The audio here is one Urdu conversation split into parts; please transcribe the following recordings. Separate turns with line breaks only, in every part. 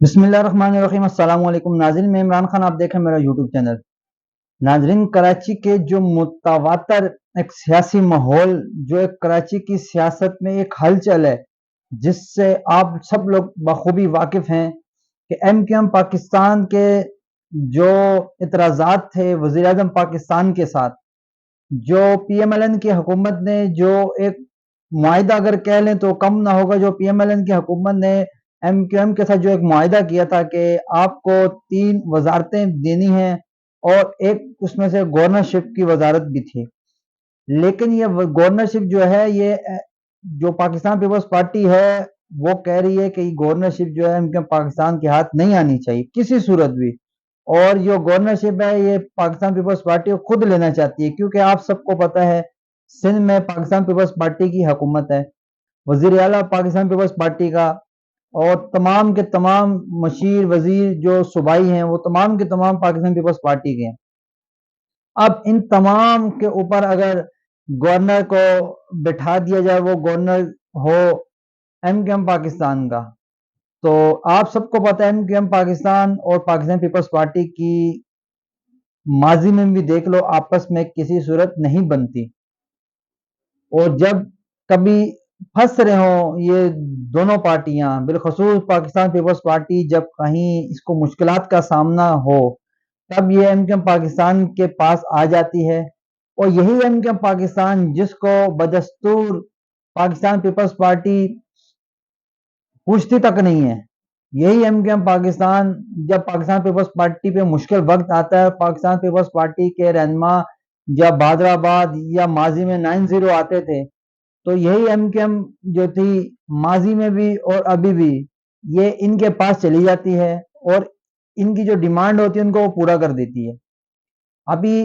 بسم اللہ الرحمن الرحیم۔ السلام علیکم ناظرین، میں عمران خان، آپ دیکھیں میرا یوٹیوب چینل۔ ناظرین، کراچی کے جو متواتر ایک سیاسی ماحول، جو ایک کراچی کی سیاست میں ایک ہلچل ہے، جس سے آپ سب لوگ بخوبی واقف ہیں کہ ایم کیو ایم پاکستان کے جو اعتراضات تھے وزیر اعظم پاکستان کے ساتھ، جو پی ایم ایل این کی حکومت نے جو ایک معاہدہ اگر کہہ لیں تو کم نہ ہوگا، جو پی ایم ایل این کی حکومت نے ایم کیو ایم کے ساتھ جو ایک معاہدہ کیا تھا کہ آپ کو 3 وزارتیں دینی ہیں اور ایک اس میں سے گورنرشپ کی وزارت بھی تھی، لیکن یہ گورنرشپ جو ہے، یہ جو پاکستان پیپلز پارٹی ہے وہ کہہ رہی ہے کہ یہ گورنرشپ جو ہے ایم کیو ایم پاکستان کے ہاتھ نہیں آنی چاہیے کسی صورت بھی، اور جو گورنرشپ ہے یہ پاکستان پیپلز پارٹی خود لینا چاہتی ہے، کیونکہ آپ سب کو پتہ ہے سندھ میں پاکستان پیپلز پارٹی کی حکومت ہے، وزیر اعلیٰ پاکستان پیپلز پارٹی کا، اور تمام کے تمام مشیر وزیر جو صوبائی ہیں وہ تمام کے تمام پاکستان پیپلز پارٹی کے ہیں۔ اب ان تمام کے اوپر اگر گورنر کو بٹھا دیا جائے، وہ گورنر ہو ایم کیو ایم پاکستان کا، تو آپ سب کو پتہ ہے ایم کیو ایم پاکستان اور پاکستان پیپلز پارٹی کی ماضی میں بھی دیکھ لو آپس میں کسی صورت نہیں بنتی، اور جب کبھی پھنس رہے ہوں یہ دونوں پارٹیاں، بالخصوص پاکستان پیپلز پارٹی جب کہیں اس کو مشکلات کا سامنا ہو، تب یہ ایم کیو ایم پاکستان کے پاس آ جاتی ہے، اور یہی ایم کیو ایم پاکستان جس کو بدستور پاکستان پیپلز پارٹی پوچھتی تک نہیں ہے، یہی ایم کیو ایم پاکستان جب پاکستان پیپلز پارٹی پہ مشکل وقت آتا ہے، پاکستان پیپلز پارٹی کے رہنما جب بہادر آباد یا ماضی میں 9-0 آتے تھے، تو یہی ایم کیو ایم جو تھی ماضی میں بھی اور ابھی بھی یہ ان کے پاس چلی جاتی ہے، اور ان کی جو ڈیمانڈ ہوتی ہے ان کو وہ پورا کر دیتی ہے۔ ابھی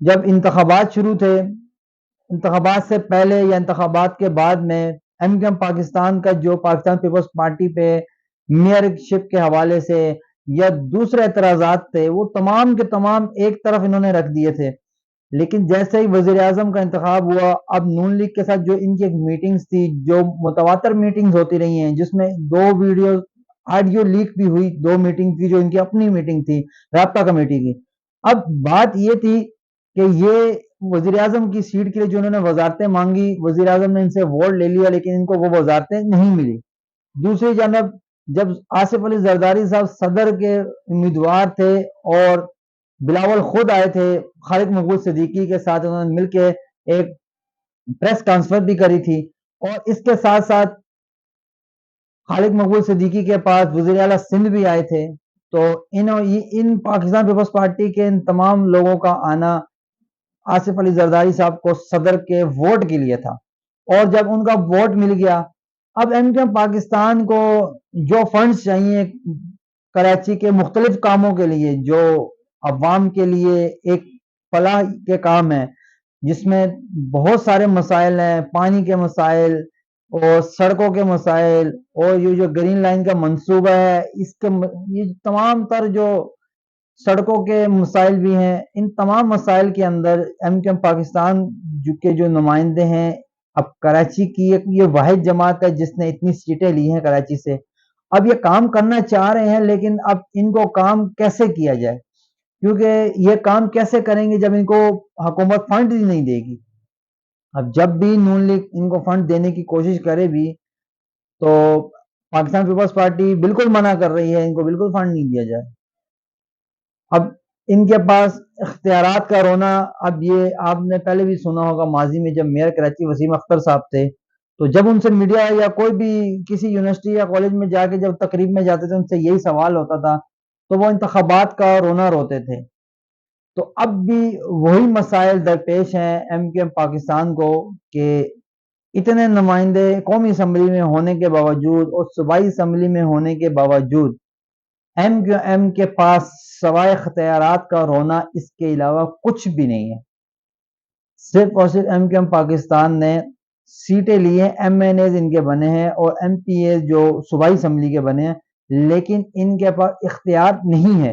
جب انتخابات شروع تھے، انتخابات سے پہلے یا انتخابات کے بعد میں ایم کیو ایم پاکستان کا جو پاکستان پیپلز پارٹی پہ میئر شپ کے حوالے سے یا دوسرے اعتراضات تھے، وہ تمام کے تمام ایک طرف انہوں نے رکھ دیے تھے، لیکن جیسے ہی وزیر اعظم کا انتخاب ہوا، اب نون لیگ کے ساتھ جو ان کی ایک میٹنگز تھی، جو متواتر میٹنگز ہوتی رہی ہیں، جس میں 2 ویڈیو آڈیو لیک بھی ہوئی، 2 میٹنگ کی جو ان کی اپنی میٹنگ تھی رابطہ کمیٹی کی۔ اب بات یہ تھی کہ یہ وزیر اعظم کی سیٹ کے لیے جو انہوں نے وزارتیں مانگی، وزیر اعظم نے ان سے ووٹ لے لیا، لیکن ان کو وہ وزارتیں نہیں ملی۔ دوسری جانب جب آصف علی زرداری صاحب صدر کے امیدوار تھے اور بلاول خود آئے تھے خالد مقبول صدیقی کے ساتھ، انہوں نے مل کے ایک پریس کانفرنس بھی کری تھی، اور اس کے ساتھ ساتھ خالد مقبول صدیقی کے پاس وزیر اعلیٰ سندھ بھی آئے تھے، تو ان پاکستان پیپلز پارٹی کے ان تمام لوگوں کا آنا آصف علی زرداری صاحب کو صدر کے ووٹ کے لیے تھا، اور جب ان کا ووٹ مل گیا، اب ایم کیو ایم پاکستان کو جو فنڈز چاہیے کراچی کے مختلف کاموں کے لیے، جو عوام کے لیے ایک فلاح کے کام ہیں، جس میں بہت سارے مسائل ہیں، پانی کے مسائل اور سڑکوں کے مسائل، اور یہ جو گرین لائن کا منصوبہ ہے، اس کے یہ تمام تر جو سڑکوں کے مسائل بھی ہیں، ان تمام مسائل کے اندر ایم کیو ایم پاکستان کے جو نمائندے ہیں، اب کراچی کی یہ واحد جماعت ہے جس نے اتنی سیٹیں لی ہیں کراچی سے، اب یہ کام کرنا چاہ رہے ہیں، لیکن اب ان کو کام کیسے کیا جائے، کیونکہ یہ کام کیسے کریں گے جب ان کو حکومت فنڈ ہی نہیں دے گی۔ اب جب بھی نون لیگ ان کو فنڈ دینے کی کوشش کرے بھی تو پاکستان پیپلز پارٹی بالکل منع کر رہی ہے، ان کو بالکل فنڈ نہیں دیا جائے۔ اب ان کے پاس اختیارات کا رونا، اب یہ آپ نے پہلے بھی سنا ہوگا، ماضی میں جب میئر کراچی وسیم اختر صاحب تھے، تو جب ان سے میڈیا یا کوئی بھی کسی یونیورسٹی یا کالج میں جا کے جب تقریب میں جاتے تھے، ان سے یہی سوال ہوتا تھا، تو وہ انتخابات کا رونا روتے تھے۔ تو اب بھی وہی مسائل درپیش ہیں ایم کیو ایم پاکستان کو، کہ اتنے نمائندے قومی اسمبلی میں ہونے کے باوجود اور صوبائی اسمبلی میں ہونے کے باوجود ایم کیو ایم کے پاس سوائے اختیارات کا رونا اس کے علاوہ کچھ بھی نہیں ہے۔ صرف اور صرف ایم کیو ایم پاکستان نے سیٹیں لی ہیں، ایم این ایز ان کے بنے ہیں اور ایم پی اے جو صوبائی اسمبلی کے بنے ہیں، لیکن ان کے پاس اختیار نہیں ہے۔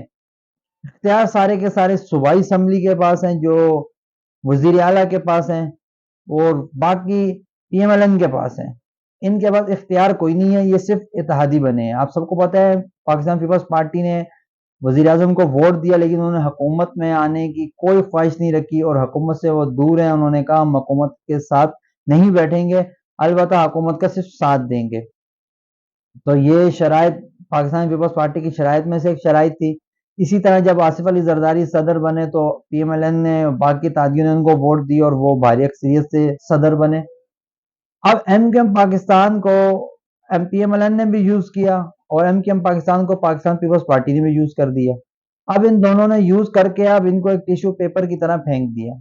اختیار سارے کے سارے صوبائی اسمبلی کے پاس ہیں، جو وزیر اعلیٰ کے پاس ہیں، اور باقی پی ایم ایل این کے پاس ہیں۔ ان کے پاس اختیار کوئی نہیں ہے، یہ صرف اتحادی بنے ہیں۔ آپ سب کو پتہ ہے پاکستان پیپلز پارٹی نے وزیر اعظم کو ووٹ دیا، لیکن انہوں نے حکومت میں آنے کی کوئی خواہش نہیں رکھی اور حکومت سے وہ دور ہیں۔ انہوں نے کہا ہم حکومت کے ساتھ نہیں بیٹھیں گے، البتہ حکومت کا صرف ساتھ دیں گے۔ تو یہ شرائط پاکستان پیپلز پارٹی کی شرائط میں سے ایک شرائط تھی۔ اسی طرح جب آصف علی زرداری صدر بنے تو پی ایم ایل این نے باقی اتحادیوں نے ان کو ووٹ دی اور وہ بھاری اکثریت سے صدر بنے۔ اب ایم کیو ایم پاکستان کو پی ایم ایل این نے بھی یوز کیا اور ایم کیو ایم پاکستان کو پاکستان پیپلز پارٹی نے بھی یوز کر دیا۔ اب ان دونوں نے یوز کر کے اب ان کو ایک ٹیشو پیپر کی طرح پھینک دیا۔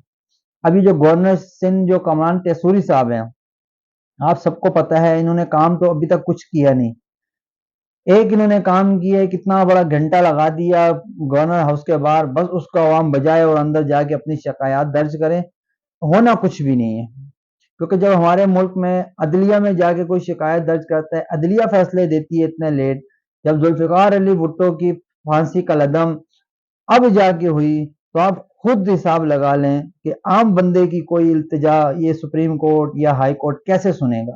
ابھی جو گورنر سندھ جو کمران ٹیسوری صاحب ہیں، آپ سب کو پتہ ہے انہوں نے کام تو ابھی تک کچھ کیا نہیں۔ ایک انہوں نے کام کیا ہے، کتنا بڑا گھنٹہ لگا دیا گورنر ہاؤس کے باہر، بس اس کو عوام بجائے اور اندر جا کے اپنی شکایات درج کریں، ہونا کچھ بھی نہیں ہے۔ کیونکہ جب ہمارے ملک میں عدلیہ میں جا کے کوئی شکایت درج کرتا ہے، عدلیہ فیصلے دیتی ہے اتنے لیٹ۔ جب ذوالفقار علی بھٹو کی پھانسی کا لدم اب جا کے ہوئی تو آپ خود حساب لگا لیں کہ عام بندے کی کوئی التجا یہ سپریم کورٹ یا ہائی کورٹ کیسے سنے گا۔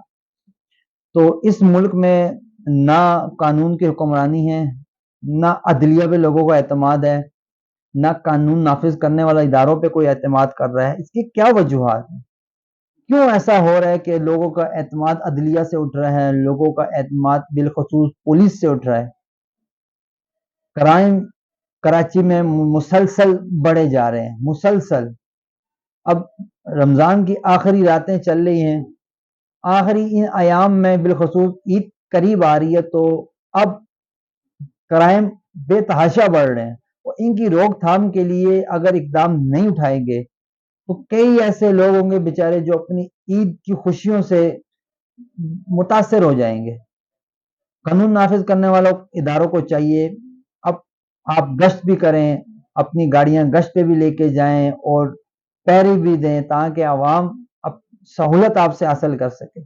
تو اس ملک میں نہ قانون کی حکمرانی ہے، نہ عدلیہ پہ لوگوں کا اعتماد ہے، نہ قانون نافذ کرنے والا اداروں پہ کوئی اعتماد کر رہا ہے۔ اس کی کیا وجوہات ہیں؟ کیوں ایسا ہو رہا ہے کہ لوگوں کا اعتماد عدلیہ سے اٹھ رہا ہے، لوگوں کا اعتماد بالخصوص پولیس سے اٹھ رہا ہے؟ کرائم کراچی میں مسلسل بڑھے جا رہے ہیں، مسلسل۔ اب رمضان کی آخری راتیں چل رہی ہیں، آخری ان ایام میں بالخصوص عید قریب آ رہی ہے، تو اب کرائم بے تحاشا بڑھ رہے ہیں اور ان کی روک تھام کے لیے اگر اقدام نہیں اٹھائیں گے تو کئی ایسے لوگ ہوں گے بیچارے جو اپنی عید کی خوشیوں سے متاثر ہو جائیں گے۔ قانون نافذ کرنے والوں اداروں کو چاہیے اب آپ گشت بھی کریں، اپنی گاڑیاں گشت پہ بھی لے کے جائیں اور پیری بھی دیں تاکہ عوام سہولت آپ سے حاصل کر سکے۔